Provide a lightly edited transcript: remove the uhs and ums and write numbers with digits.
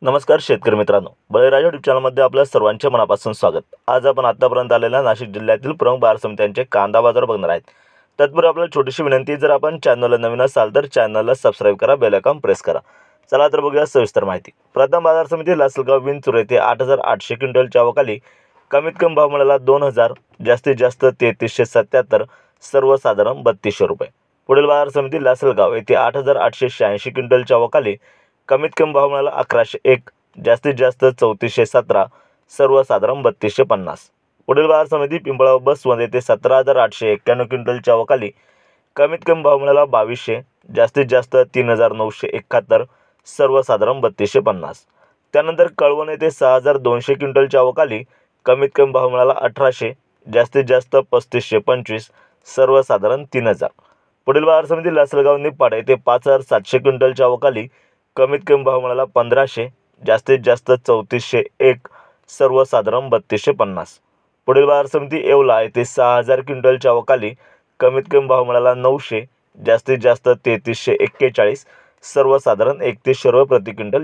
नमस्कार शेतकरी मित्रांनो, बळीराजा यूट्यूब चॅनलमध्ये आपल्या सर्वांचे मनापासून स्वागत। आज आपण आतापर्यंत आलेल्या नाशिक जिल्ह्यातील प्रमुख बाजार समित्यांचे कांदा बाजार बघणार आहेत। तत्पूर्वी आपल्याला छोटीशी विनंती, जर आपण चॅनलला नवीन असाल तर चॅनलला सबस्क्राइब करा, बेल आयकॉन प्रेस करा। चला तर बघूया सविस्तर माहिती। प्रथम बाजार समिती लासलगाव विंचूर येथे 8,800 क्विंटलच्या अवकाली कमीत कमी भाव मिळाला 2,000, जास्तीत जास्त 3377, सर्वसाधारण 3200 रुपये। पुढील बाजार समिती लासलगाव येथे 8,886 क्विंटलच्या अवकाली कमीत कमी भाव मिळाला 1101, जास्तीत जास्त 3417, सर्वसाधारण 3250। पुढील बाजार समिती पिंपळगाव बसवंत येथे 17,891 क्विंटलच्या अवकाली कमीत कमी भाव मिळाला 2200, जास्तीत जास्त 3,971, सर्वसाधारण 3250। त्यानंतर कळवण येथे 6,200 क्विंटलच्या अवकाली कमीत कमी भाव मिळाला 1800, जास्तीत जास्त 3525, सर्वसाधारण 3000। पुढील बाजार समिती लासलगाव निपाड येथे 5,700 क्विंटलच्या अवकाली कमीत कमी भाव मिळाला 1500, जास्तीत जास्त 3401, सर्वसाधारण 3250। पुढील बाजार समिती येवला येथे 6,000 क्विंटलच्या अवकाली कमीत कमी भाव मिळाला 900, जास्तीत जास्त 3341, सर्वसाधारण 3100 रुपये प्रति क्विंटल।